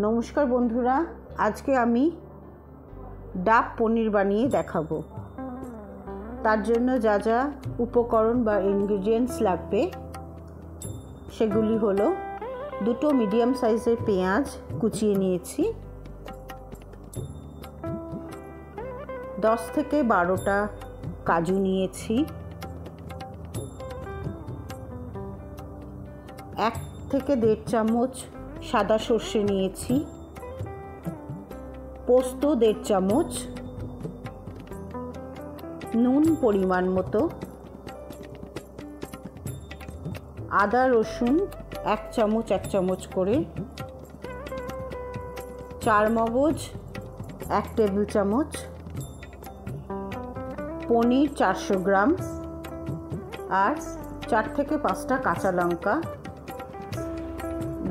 নমস্কার বন্ধুরা, আজকে আমি ডাব পনির বানিয়ে দেখাবো। তার জন্য যা যা উপকরণ বা ইনগ্রেডিয়েন্টস লাগবে সেগুলি হলো দুটো মিডিয়াম সাইজের পেঁয়াজ কুচিয়ে নিয়েছি, 10 থেকে 12টা কাজু নিয়েছি, 1 থেকে 1.5 চামচ সাদা সর্ষে নিয়েছি, পোস্ত 1.5 চামচ, নুন পরিমাণ মতো, আদা রসুন 1 চামচ করে, চারমগজ 1 টেবিল চামচ, পনির 400 গ্রাম আর 4 থেকে 5টা কাঁচা লঙ্কা,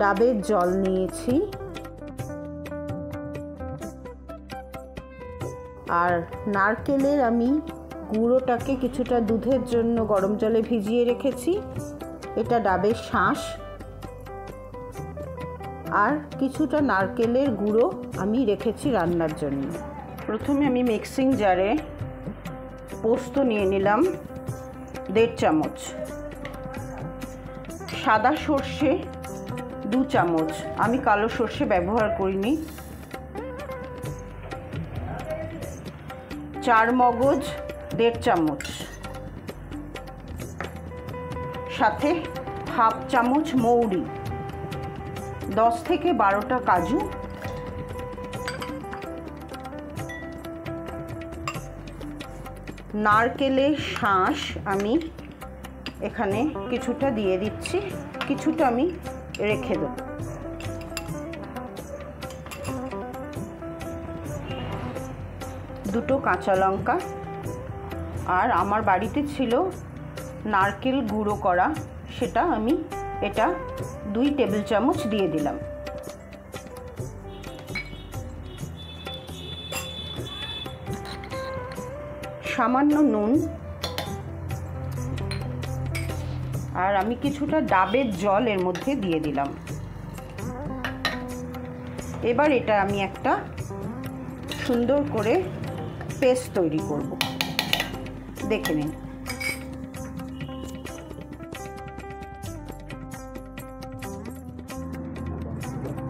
ডাবের জল নিয়েছি আর নারকেলের আমি গুঁড়োটাকে কিছুটা দুধের জন্য গরম জলে ভিজিয়ে রেখেছি। এটা ডাবের শাঁস আর কিছুটা নারকেলের গুঁড়ো আমি রেখেছি রান্নার জন্য। প্রথমে আমি মিক্সিং জারে পোস্ত নিয়ে নিলাম 1.5 চামচ, সাদা সর্ষে 2 চামচ, আমি কালো সর্ষে ব্যবহার করিনি, চারমগজ 1.5 চামচ, সাথে 1/2 চামচ মৌরি, 10 থেকে 12টা কাজু, নারকেলের শাঁস আমি এখানে কিছুটা দিয়ে দিচ্ছি, কিছুটা আমি রেখে দেব। দুটো কাঁচা লঙ্কা আর আমার বাড়িতে ছিল নারকেল গুঁড়ো করা, সেটা আমি এটা 2 টেবিল চামচ দিয়ে দিলাম। সামান্য নুন আর আমি কিছুটা ডাবের জল এর মধ্যে দিয়ে দিলাম। এবার এটা আমি একটা সুন্দর করে পেস্ট তৈরি করব, দেখে নিন।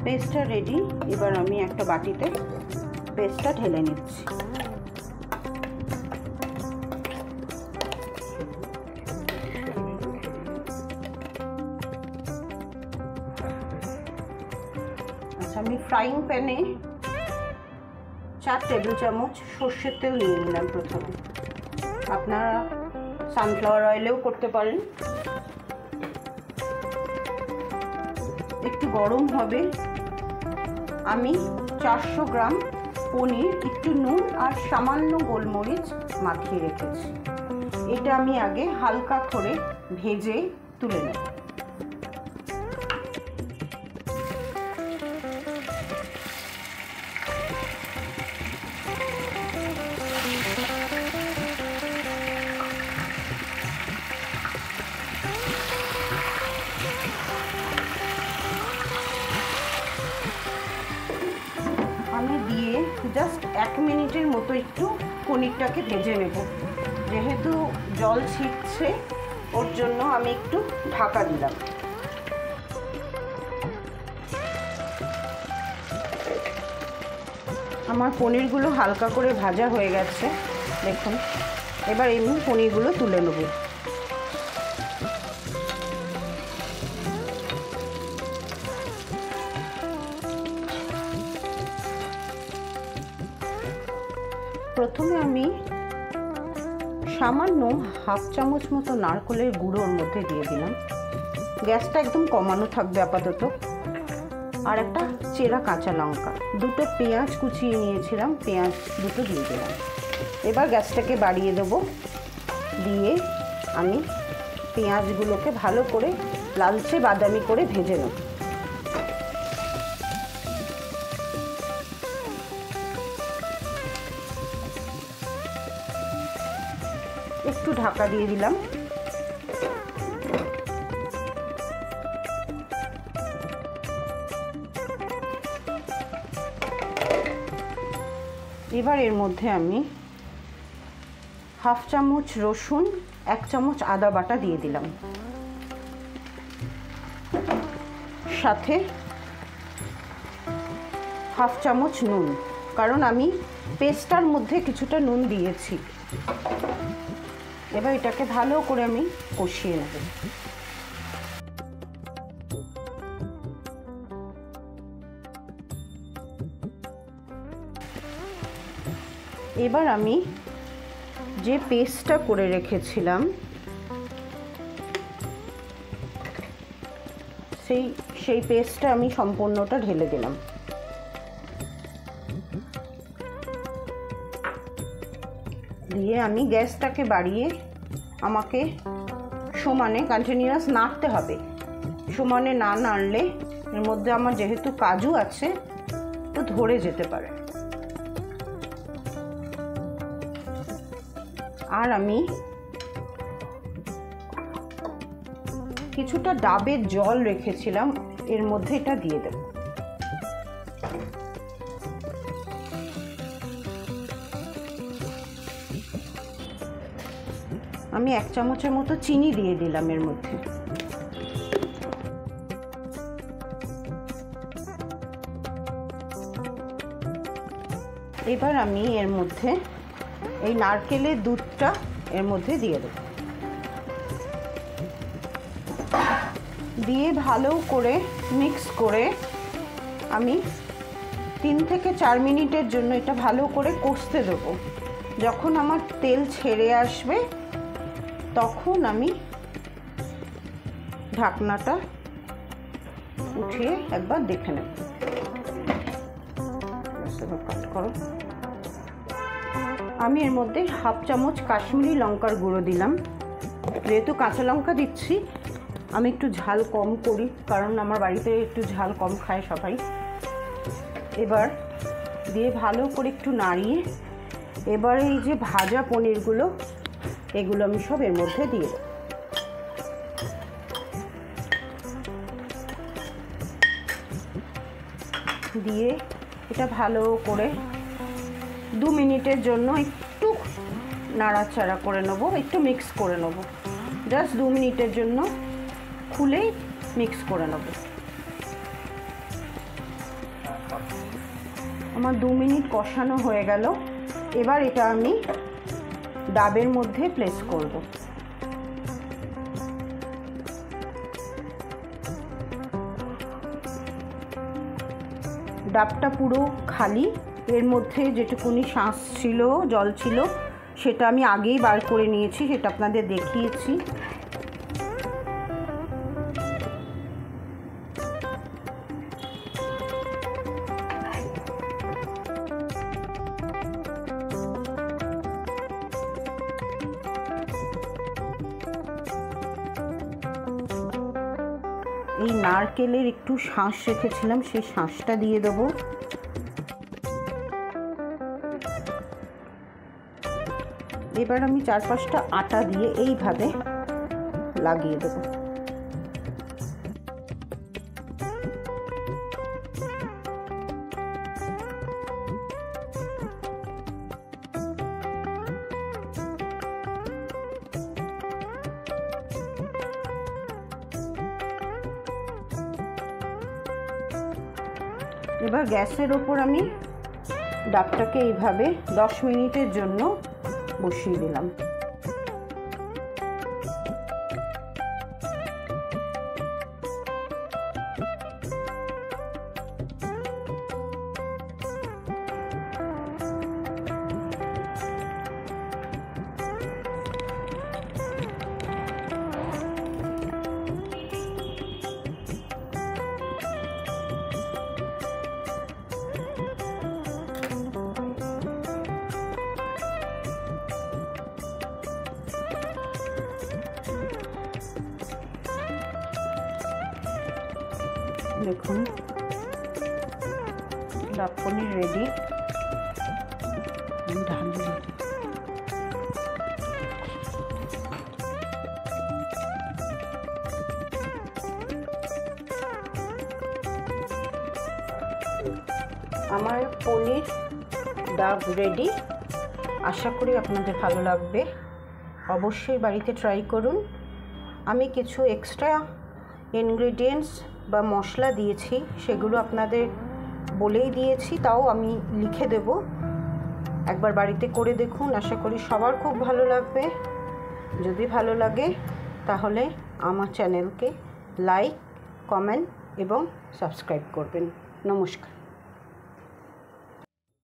পেস্টটা রেডি, এবার আমি একটা বাটিতে পেস্টটা ঢেলে নিচ্ছি। আমি ফ্রাইং প্যানে 4 টেবিল চামচ সর্ষের তেল নিয়ে নিলাম। প্রথমে আপনারা সানফ্লাওয়ার অয়েলেও করতে পারেন। একটু গরম হবে, আমি 400 গ্রাম পনির একটু নুন আর সামান্য গোলমরিচ মাখিয়ে রেখেছি। এটা আমি আগে হালকা করে ভেজে তুলে নেব। আমি দিয়ে জাস্ট 1 মিনিটের মতো একটু পনিরটাকে ভেজে নেব। যেহেতু জল ছিটছে ওর জন্য আমি একটু ঢাকা দিলাম। আমার পনিরগুলো হালকা করে ভাজা হয়ে গেছে, দেখুন। এবার এমনি পনিরগুলো তুলে নেব। প্রথমে আমি সামান্য 1/2 চামচ মতো নারকেলের গুঁড়োর মধ্যে দিয়ে দিলাম। গ্যাসটা একদম কমানো থাকবে আপাতত। আর একটা চেরা কাঁচা লঙ্কা, দুটো পেঁয়াজ কুচিয়ে নিয়েছিলাম, পেঁয়াজ দুটো দিয়ে দিলাম। এবার গ্যাসটাকে বাড়িয়ে দেব, দিয়ে আমি পেঁয়াজগুলোকে ভালো করে লালচে বাদামি করে ভেজে নেব। একটু ঢাকা দিয়ে দিলাম। এবার এর মধ্যে আমি হাফ চামচ রসুন, 1 চামচ আদা বাটা দিয়ে দিলাম, সাথে হাফ চামচ নুন, কারণ আমি পেস্টটার মধ্যে কিছুটা নুন দিয়েছি। এবার এটাকে ভালো করে আমি কষিয়ে নেব। এবার আমি যে পেস্টটা করে রেখেছিলাম সেই পেস্টটা আমি সম্পূর্ণটা ঢেলে দিলাম। দিয়ে আমি গ্যাসটাকে বাড়িয়ে আমাকে সমানে কন্টিনিউয়াস নাড়তে হবে। সমানে না নাড়লে এর মধ্যে আমার যেহেতু কাজু আছে তো ধরে যেতে পারে। আর আমি কিছুটা ডাবের জল রেখেছিলাম, এর মধ্যে এটা দিয়ে দেব। আমি 1 চামচের মতো চিনি দিয়ে দিলাম এর মধ্যে। এবার আমি এর মধ্যে এই নারকেলের দুধটা এর মধ্যে দিয়ে দেব। দিয়ে ভালো করে মিক্স করে আমি 3 থেকে 4 মিনিটের জন্য এটা ভালো করে কষতে দেবো। যখন আমার তেল ছেড়ে আসবে তখন আমি ঢাকনাটা উঠিয়ে একবার দেখে নেব। কাট করো। আমি এর মধ্যে হাফ চামচ কাশ্মীরি লঙ্কার গুঁড়ো দিলাম। যেহেতু কাঁচা লঙ্কা দিচ্ছি আমি একটু ঝাল কম করি, কারণ আমার বাড়িতে একটু ঝাল কম খায় সবাই। এবার দিয়ে ভালো করে একটু নাড়িয়ে এবার এই যে ভাজা পনিরগুলো এগুলো আমি সব এর মধ্যে দিয়ে দেব। দিয়ে এটা ভালো করে 2 মিনিটের জন্য একটু নাড়াচাড়া করে নেব, একটু মিক্স করে নেব। জাস্ট 2 মিনিটের জন্য খুলেই মিক্স করে নেব। আমার 2 মিনিট কষানো হয়ে গেল। এবার এটা আমি ডাবের মধ্যে প্লেস করব। ডাবটা পুরো খালি, এর মধ্যে যেটুকুনি শাঁস ছিল, জল ছিল, সেটা আমি আগেই বার করে নিয়েছি, সেটা আপনাদের দেখিয়েছি। এই নারকেলের একটু শাঁস রেখেছিলাম, সেই শাঁসটা দিয়ে দেবো। এবার আমি 4-5টা আটা দিয়ে এইভাবে লাগিয়ে দেবো। এবার গ্যাসের ওপর আমি ডাবটাকে এইভাবে 10 মিনিটের জন্য বসিয়ে দিলাম। দেখুন ডাব পনির রেডি। আমার পনির ডাব রেডি। আশা করি আপনাদের ভালো লাগবে, অবশ্যই বাড়িতে ট্রাই করুন। আমি কিছু এক্সট্রা ইনগ্রেডিয়েন্টস বা মশলা দিয়েছি, সেগুলো আপনাদের বলেই দিয়েছি, তাও আমি লিখে দেব। একবার বাড়িতে করে দেখুন, আশা করি সবার খুব ভালো লাগবে। যদি ভালো লাগে তাহলে আমার চ্যানেলকে লাইক, কমেন্ট এবং সাবস্ক্রাইব করবেন। নমস্কার।